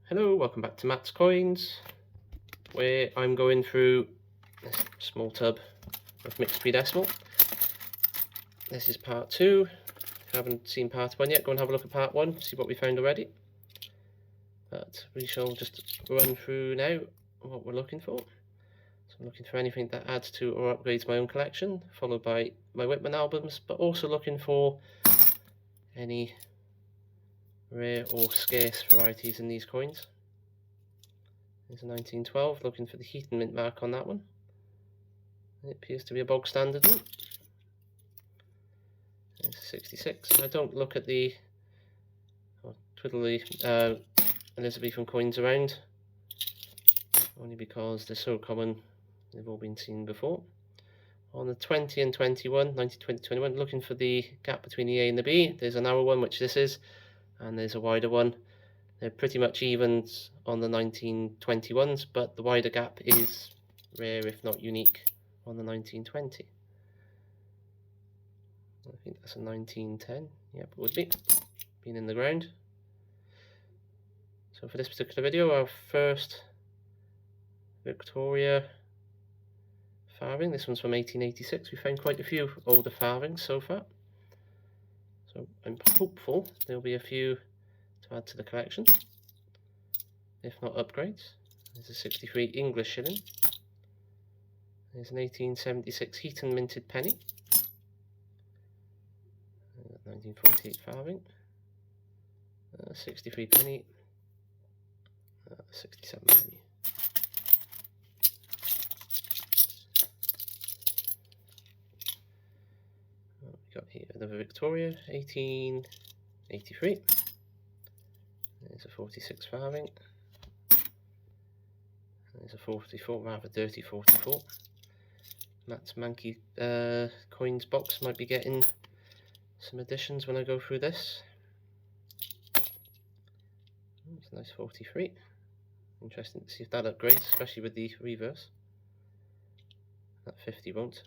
Hello, welcome back to Matt's Coins, where I'm going through this small tub of mixed pre-decimal. This is part 2. If you haven't seen part 1 yet, go and have a look at part 1, see what we found already. But we shall just run through now what we're looking for. So I'm looking for anything that adds to or upgrades my own collection, followed by my Whitman albums, but also looking for any rare or scarce varieties in these coins. There's a 1912, looking for the heat and mint mark on that one. It appears to be a bog standard one. There's 66. I don't look at the twiddle the Elizabethan coins around, only because they're so common, they've all been seen before. On the 20 and 21, 1920, 21, looking for the gap between the A and the B. There's a narrow one, which this is, and there's a wider one. They're pretty much even on the 1921s, but the wider gap is rare, if not unique, on the 1920. I think that's a 1910. Yep, it would be. Been in the ground. So for this particular video, our first Victoria farthing. This one's from 1886. We found quite a few older farthings so far. So I'm hopeful there'll be a few to add to the collection, if not upgrades. There's a 63 English shilling. There's an 1876 heat and minted penny. 1948 farthing. 63 penny. 67 penny. We got here another Victoria, 1883. There's a 46 farthing. There's a 44, rather dirty 44. Matt's Manky coins box might be getting some additions when I go through this. It's a nice 43. Interesting to see if that upgrades, especially with the reverse. That 50 won't.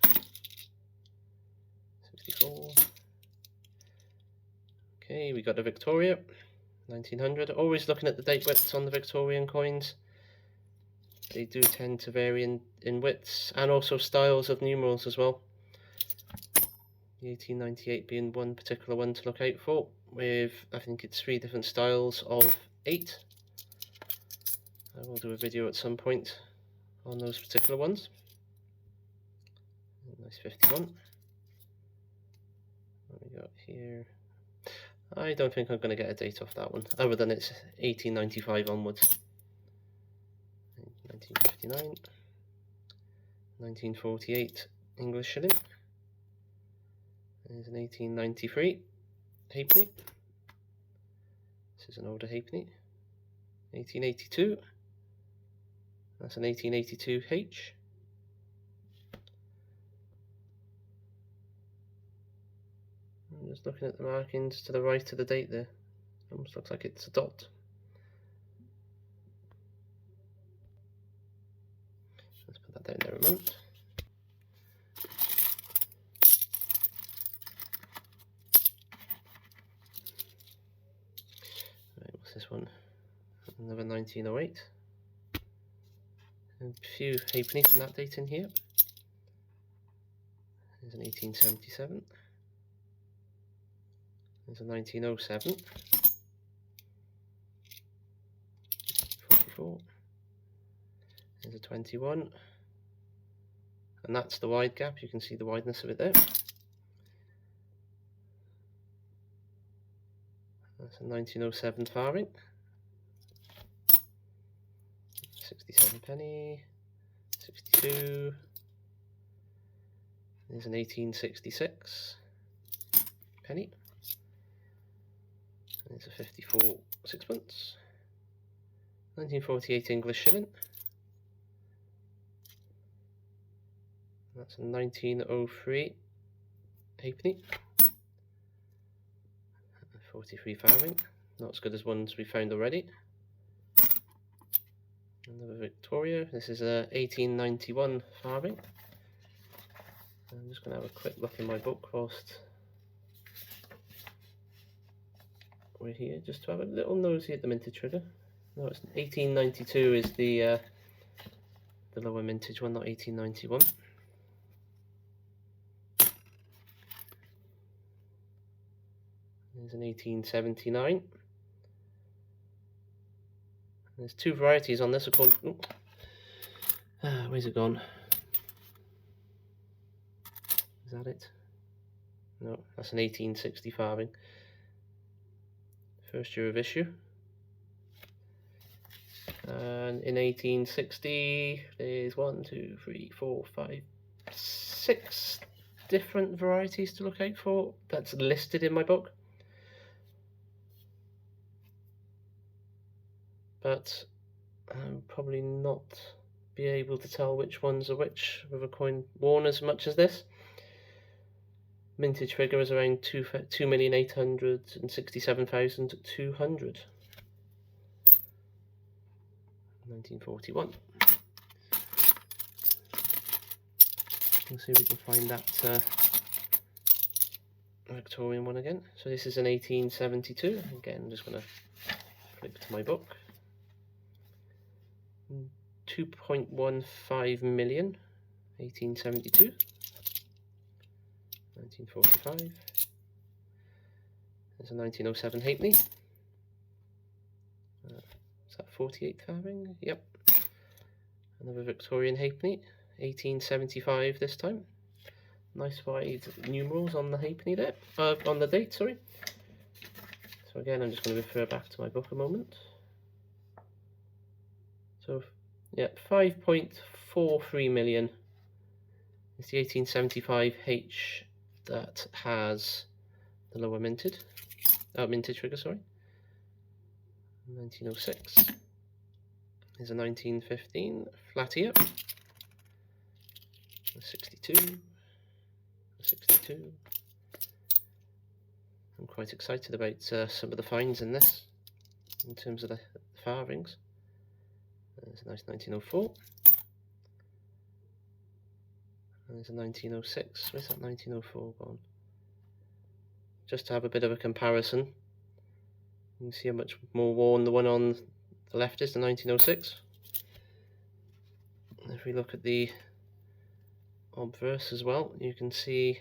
64. Okay, we got a Victoria, 1900. Always looking at the date widths on the Victorian coins. They do tend to vary in widths and also styles of numerals as well. The 1898 being one particular one to look out for, with I think it's 3 different styles of 8. I will do a video at some point on those particular ones. Nice 51. What we got here? I don't think I'm going to get a date off that one, other than it's 1895 onwards. 1959. 1948 English shilling. There's an 1893 halfpenny. This is an older halfpenny. 1882. That's an 1882 H. I'm just looking at the markings to the right of the date there. Almost looks like it's a dot. Let's put that down there a moment. Right, what's this one? Another 1908. A few halfpennies from that date in here. There's an 1877. There's a 1907. 44. There's a 21. And that's the wide gap. You can see the wideness of it there. That's a 1907 farthing. 67 penny. 62. There's an 1866 penny. There's a 54 sixpence. 1948 English shilling. That's a 1903 halfpenny. 43 farthing. Not as good as ones we found already. Another Victoria. This is a 1891 farthing. I'm just going to have a quick look in my book whilst we're here, just to have a little nosy at the minted trigger. No, it's 1892 is the lower mintage one, not 1891. There's an 1879. There's two varieties on this. Called. Where's it gone? Is that it? No, that's an 1860 farthing. First year of issue. And in 1860, there's 1, 2, 3, 4, 5, 6 different varieties to look out for. That's listed in my book. But I'll probably not be able to tell which ones are which with a coin worn as much as this. Mintage figure is around 2,867,200. 1941. Let's see if we can find that Victorian one again. So this is an 1872. Again, I'm just going to flip to my book. 2.15 million, 1872. 1945. There's a 1907 halfpenny. Is that 48th farthing? Yep. Another Victorian halfpenny, 1875 this time. Nice wide numerals on the halfpenny there, on the date, sorry. So again, I'm just going to refer back to my book a moment. So, yeah, 5.43 million is the 1875 H that has the lower mintage figure, sorry. 1906 is a 1915 flat ear. 62. I'm quite excited about some of the finds in this, in terms of the farthings. There's a nice 1904. And there's a 1906. Where's that 1904 gone? Just to have a bit of a comparison. You can see how much more worn the one on the left is, the 1906. And if we look at the obverse as well, you can see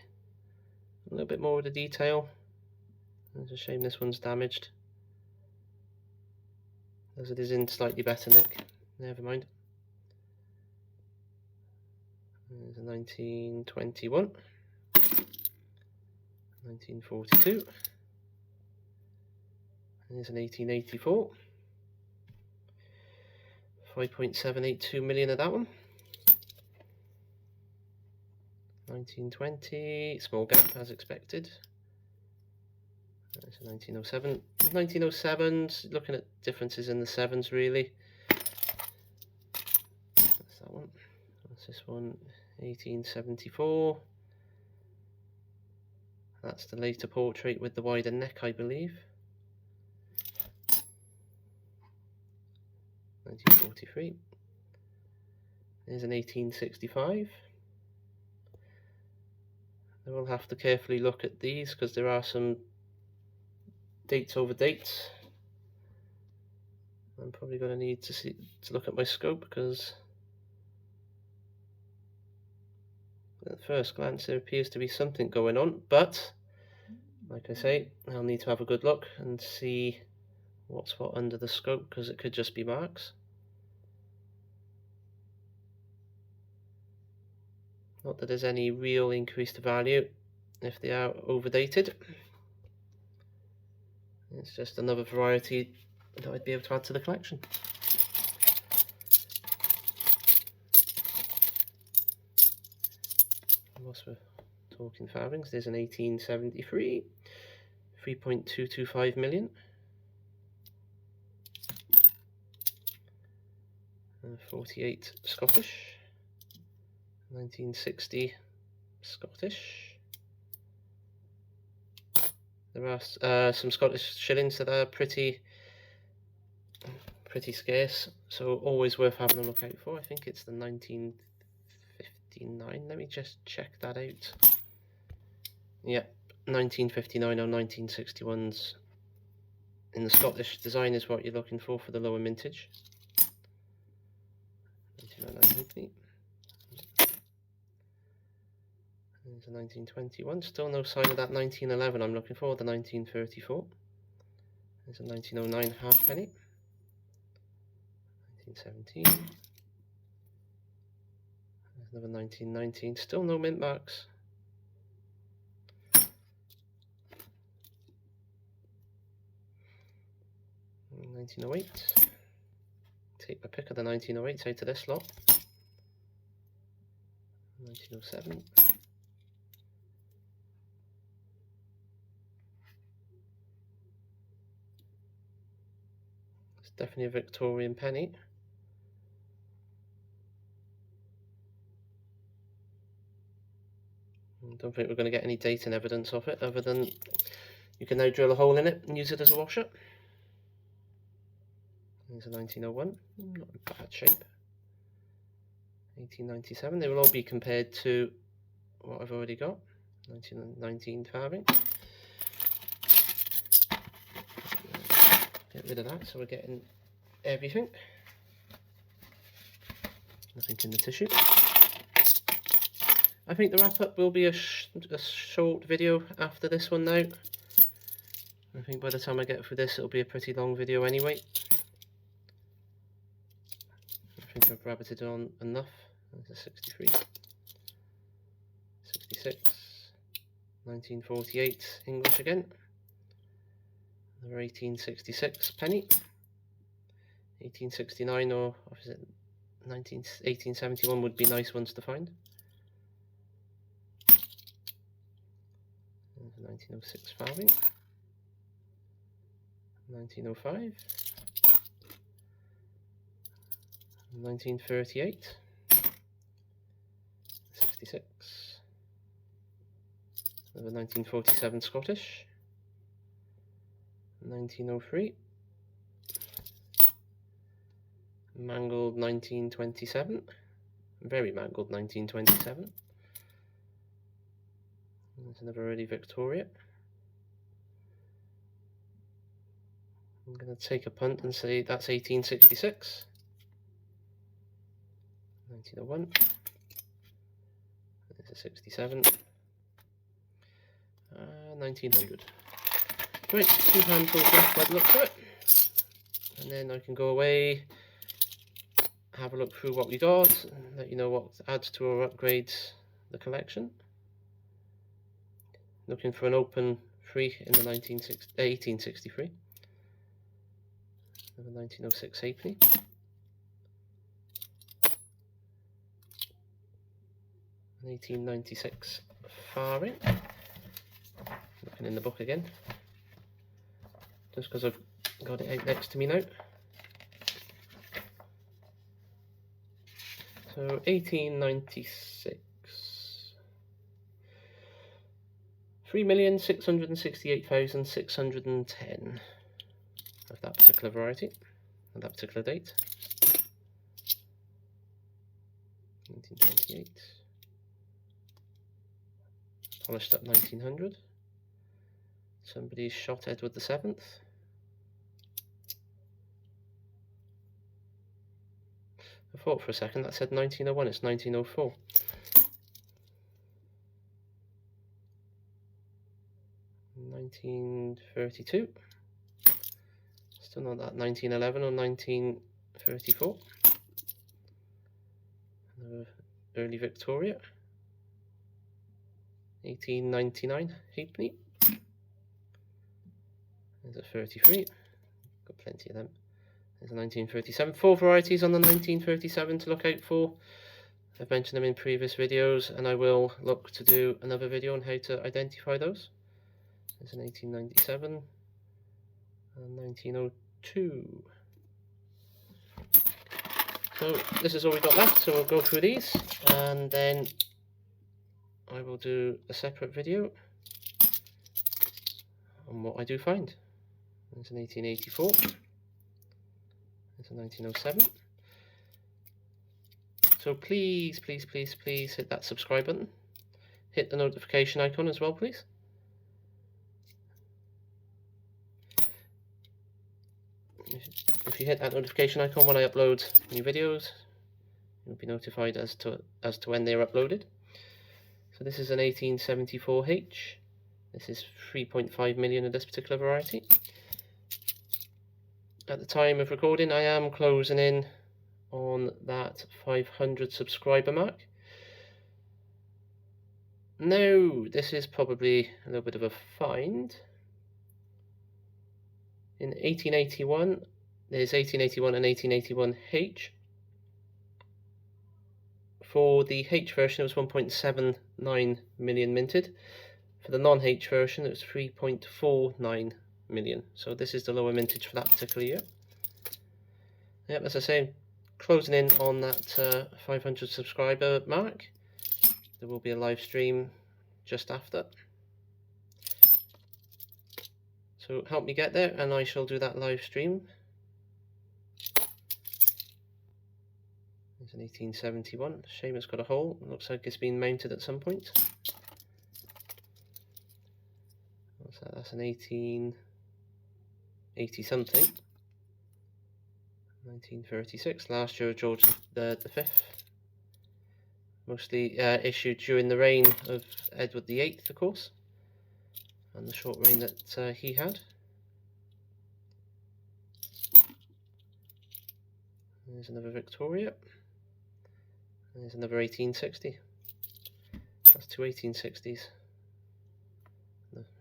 a little bit more of the detail. It's a shame this one's damaged, as it is in slightly better nick. Never mind. There's a 1921, 1942. There's an 1884. 5.782 million of that one. 1920, small gap as expected. There's a 1907. 1907, looking at differences in the sevens really. That's that one. What's this one? 1874. That's the later portrait with the wider neck, I believe. 1943. There's an 1865. I will have to carefully look at these because there are some dates over dates. I'm probably going to need to look at my scope, because at first glance there appears to be something going on, but like I say, I'll need to have a good look and see what's what under the scope, because it could just be marks. Not that there's any real increased value if they are overdated. It's just another variety that I'd be able to add to the collection. Whilst we're talking farthings, there's an 1873, 3.225 million. 48 Scottish, 1960 Scottish. There are some Scottish shillings that are pretty scarce, so always worth having a look out for. I think it's the 1959. Let me just check that out. Yep, 1959 or 1961's in the Scottish design is what you're looking for the lower mintage. 1909 halfpenny. There's a 1921, still no sign of that 1911 I'm looking for, the 1934. There's a 1909 halfpenny. 1917. There's another 1919, still no mint marks. 1908. Take my pick of the 1908s out of this lot. 1907. It's definitely a Victorian penny. I don't think we're going to get any dating evidence of it, other than you can now drill a hole in it and use it as a washer. There's a 1901, not in bad shape. 1897, they will all be compared to what I've already got. 1919 carving. Get rid of that, so we're getting everything. Nothing in the tissue. I think the wrap up will be a short video after this one now. I think by the time I get through this it'll be a pretty long video anyway. I think I've rabbited on enough. There's a 63, 66, 1948 English again, another 1866 penny, 1869 or is it 1871 would be nice ones to find. 1906 farthing, 1905, 1938, 66, another 1947 Scottish, 1903, mangled 1927, very mangled 1927. There's another early Victoria. I'm going to take a punt and say that's 1866. 1901. There's a 67. 1900. Right, 2 handfuls left by the looks of it. And then I can go away, have a look through what we got, and let you know what adds to or upgrades the collection. Looking for an open free in the 1863. The 1906 halfpenny. 1896 farthing. Looking in the book again, just because I've got it out next to me now. So 1896. 3,668,610 of that particular variety, at that particular date. 1928. Polished up 1900. Somebody shot Edward VII. I thought for a second that said 1901, it's 1904. 1932. Still not that 1911 or 1934. Another early Victoria. 1899 halfpenny. There's a 33. Got plenty of them. There's a 1937. 4 varieties on the 1937 to look out for. I've mentioned them in previous videos, and I will look to do another video on how to identify those. There's an 1897 and 1902. So this is all we've got left, so we'll go through these and then I will do a separate video on what I do find. There's an 1884. There's a 1907. So please, please, please, please hit that subscribe button. Hit the notification icon as well, please. if you hit that notification icon when I upload new videos, you'll be notified as to when they're uploaded. So this is an 1874H. This is 3.5 million of this particular variety. At the time of recording, I am closing in on that 500 subscriber mark. Now, this is probably a little bit of a find. In 1881, there's 1881 and 1881H. For the H version, it was 1.79 million minted. For the non-H version, it was 3.49 million. So this is the lower mintage for that particular year. Yep, as I say, closing in on that 500 subscriber mark. There will be a live stream just after. So help me get there and I shall do that live stream. It's an 1871. Shame it's got a hole. It looks like it's been mounted at some point. What's that? That's an 1880 something. 1936. Last year of George the Fifth. Mostly issued during the reign of Edward VIII, of course, and the short reign that he had. There's another Victoria. There's another 1860. That's two 1860s.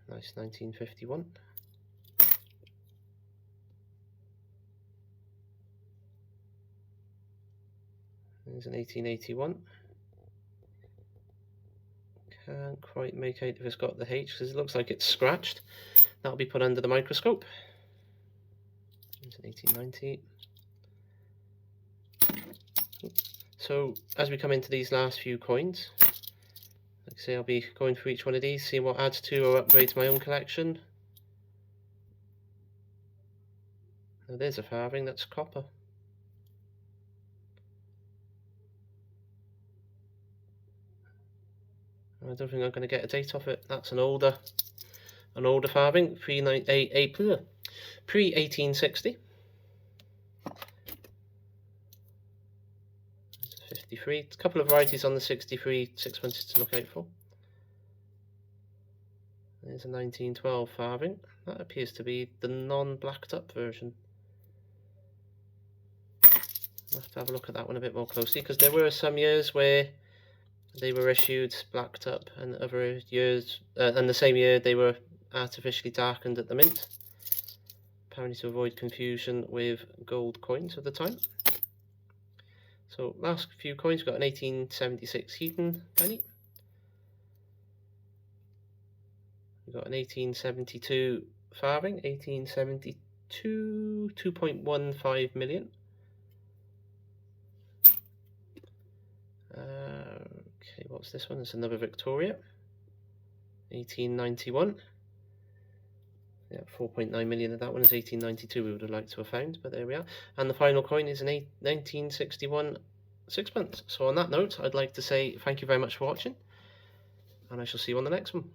Nice 1951. There's an 1881. Can't quite make out if it's got the H because it looks like it's scratched. That'll be put under the microscope. It's an 1890. So as we come into these last few coins, like I say, I'll be going through each one of these, seeing what adds to or upgrades my own collection. Now there's a farthing that's copper. I don't think I'm going to get a date off it. That's an older farthing, pre-1860. 53. A couple of varieties on the 63 sixpences to look out for. There's a 1912 farthing. That appears to be the non-blacked up version. I'll have to have a look at that one a bit more closely because there were some years where they were issued blacked up, and other years, and the same year they were artificially darkened at the mint, apparently to avoid confusion with gold coins of the time. So last few coins, we've got an 1876 Heaton penny. We've got an 1872 farthing, 1872, 2.15 million. Okay, what's this one? It's another Victoria, 1891. Yeah, 4.9 million of that one is 1892. We would have liked to have found, but there we are. And the final coin is an 1961 sixpence. So on that note, I'd like to say thank you very much for watching, and I shall see you on the next one.